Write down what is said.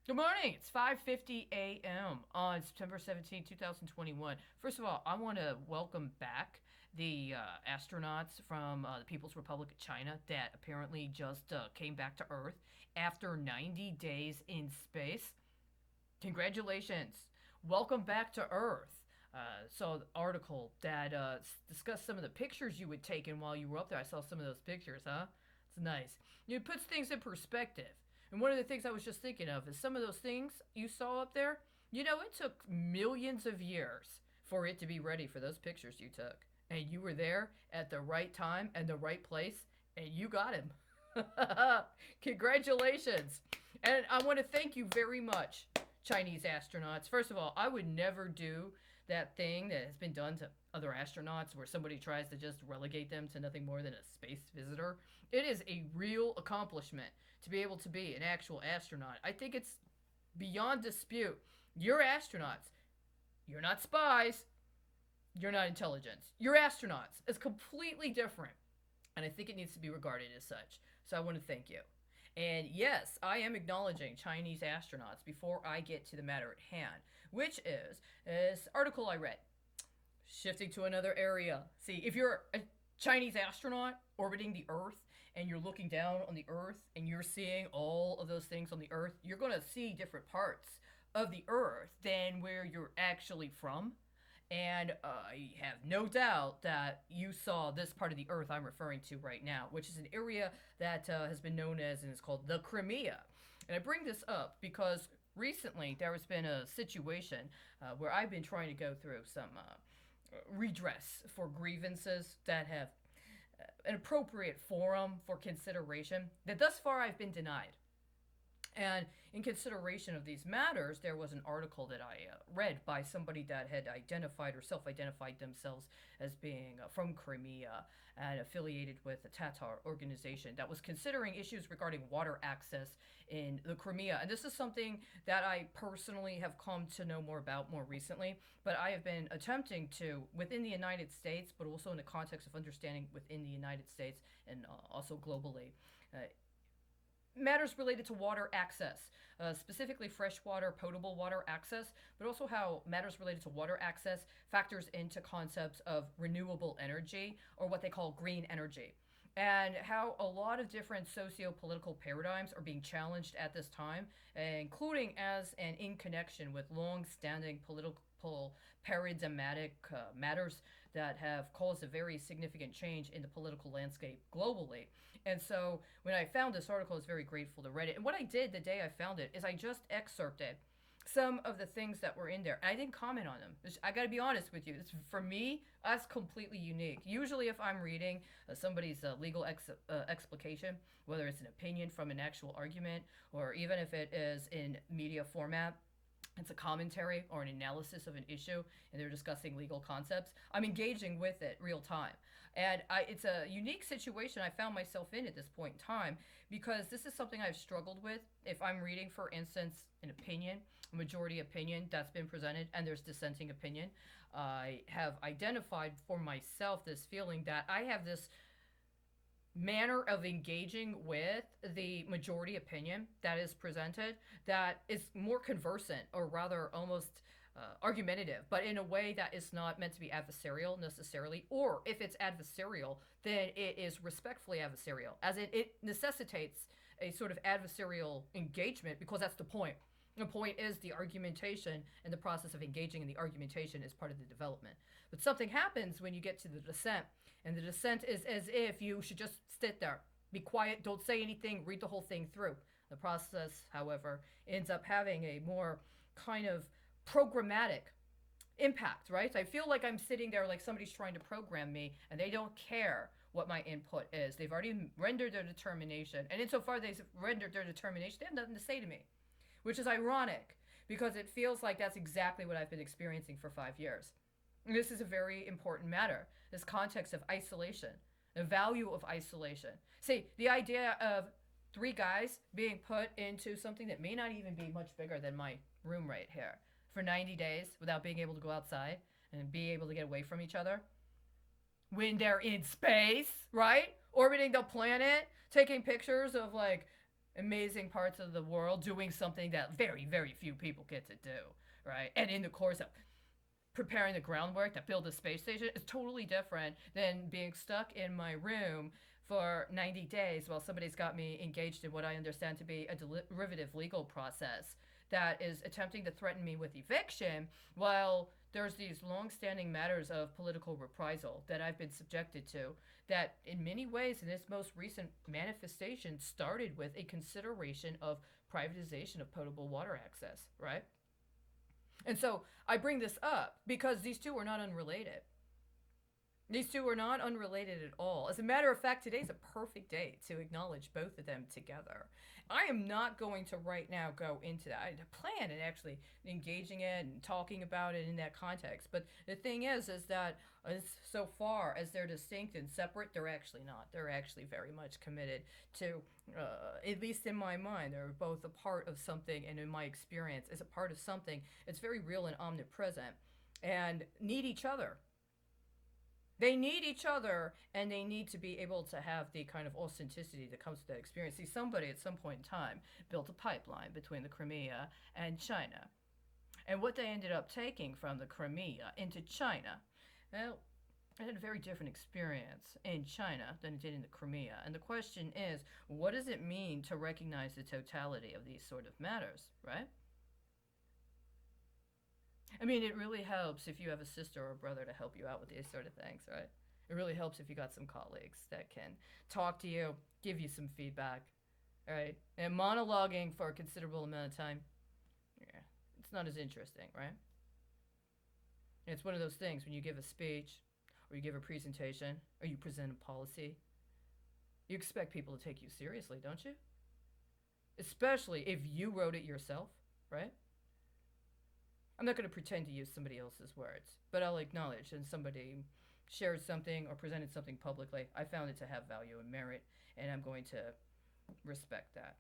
Good morning. It's 5:50 a.m. on September 17, 2021. First of all, I want to welcome back the astronauts from the People's Republic of China that apparently just came back to Earth after 90 days in space. Congratulations. Welcome back to Earth. Saw the article that discussed some of the pictures you had taken while you were up there. I saw some of those pictures, huh? It's nice. It puts things in perspective. And one of the things I was just thinking of is some of those things you saw up there, it took millions of years for it to be ready for those pictures you took. And you were there at the right time and the right place, and you got him. Congratulations. And I want to thank you very much, Chinese astronauts. First of all, I would never do that thing that has been done to other astronauts where somebody tries to just relegate them to nothing more than a space visitor. It is a real accomplishment to be able to be an actual astronaut. I think it's beyond dispute. You're astronauts. You're not spies. You're not intelligence. You're astronauts. It's completely different. And I think it needs to be regarded as such. So I want to thank you. And yes, I am acknowledging Chinese astronauts before I get to the matter at hand, which is this article I read. Shifting to another area. See, if you're a Chinese astronaut orbiting the Earth and you're looking down on the Earth and you're seeing all of those things on the Earth, you're going to see different parts of the Earth than where you're actually from. And I have no doubt that you saw this part of the Earth I'm referring to right now, which is an area that has been known as and is called the Crimea. And I bring this up because recently there has been a situation where I've been trying to go through some redress for grievances that have an appropriate forum for consideration that thus far I've been denied. And in consideration of these matters, there was an article that I read by somebody that had identified or self identified themselves as being from Crimea and affiliated with a Tatar organization that was considering issues regarding water access in the Crimea. And this is something that I personally have come to know more about more recently, but I have been attempting to, within the United States, but also in the context of understanding within the United States and also globally. Matters related to water access, specifically freshwater, potable water access, but also how matters related to water access factors into concepts of renewable energy or what they call green energy. And how a lot of different socio political paradigms are being challenged at this time, including as and in connection with long standing political paradigmatic matters that have caused a very significant change in the political landscape globally. And so when I found this article, I was very grateful to read it. And what I did the day I found it is I just excerpted some of the things that were in there. I didn't comment on them. I got to be honest with you. For me, that's completely unique. Usually, if I'm reading somebody's legal explication, whether it's an opinion from an actual argument or even if it is in media format, it's a commentary or an analysis of an issue and they're discussing legal concepts, I'm engaging with it real time. And it's a unique situation I found myself in at this point in time because this is something I've struggled with. If I'm reading, for instance, an opinion, a majority opinion that's been presented, and there's dissenting opinion, I have identified for myself this feeling that I have this manner of engaging with the majority opinion that is presented that is more conversant or rather almost argumentative, but in a way that is not meant to be adversarial necessarily, or if it's adversarial, then it is respectfully adversarial, as it necessitates a sort of adversarial engagement because that's the point. The point is the argumentation and the process of engaging in the argumentation is part of the development. But something happens when you get to the dissent, and the dissent is as if you should just sit there, be quiet, don't say anything, read the whole thing through. The process, however, ends up having a more kind of programmatic impact, right? I feel like I'm sitting there like somebody's trying to program me and they don't care what my input is. They've already rendered their determination. And insofar they've rendered their determination, they have nothing to say to me, which is ironic because it feels like that's exactly what I've been experiencing for 5 years. And this is a very important matter, this context of isolation, the value of isolation. See, the idea of three guys being put into something that may not even be much bigger than my room right here for 90 days without being able to go outside and be able to get away from each other when they're in space, right? Orbiting the planet, taking pictures of like amazing parts of the world doing something that very, very few people get to do, right? And in the course of preparing the groundwork to build a space station is totally different than being stuck in my room for 90 days while somebody's got me engaged in what I understand to be a derivative legal process that is attempting to threaten me with eviction while there's these long-standing matters of political reprisal that I've been subjected to that in many ways in this most recent manifestation started with a consideration of privatization of potable water access, right? And so I bring this up because these two are not unrelated. These two are not unrelated at all. As a matter of fact, today's a perfect day to acknowledge both of them together. I am not going to right now go into that. I plan and actually engaging it and talking about it in that context. But the thing is that so far as they're distinct and separate, they're actually not. They're actually very much committed to, at least in my mind, they're both a part of something, and in my experience, is a part of something. It's very real and omnipresent, and need each other. They need each other, and they need to be able to have the kind of authenticity that comes with that experience. See, somebody at some point in time built a pipeline between the Crimea and China. And what they ended up taking from the Crimea into China, well, it had a very different experience in China than it did in the Crimea. And the question is, what does it mean to recognize the totality of these sort of matters, right? I mean, it really helps if you have a sister or a brother to help you out with these sort of things, right? It really helps if you got some colleagues that can talk to you, give you some feedback, right? And monologuing for a considerable amount of time, yeah, it's not as interesting, right? And it's one of those things when you give a speech or you give a presentation or you present a policy, you expect people to take you seriously, don't you? Especially if you wrote it yourself, right? I'm not going to pretend to use somebody else's words, but I'll acknowledge when somebody shared something or presented something publicly, I found it to have value and merit, and I'm going to respect that.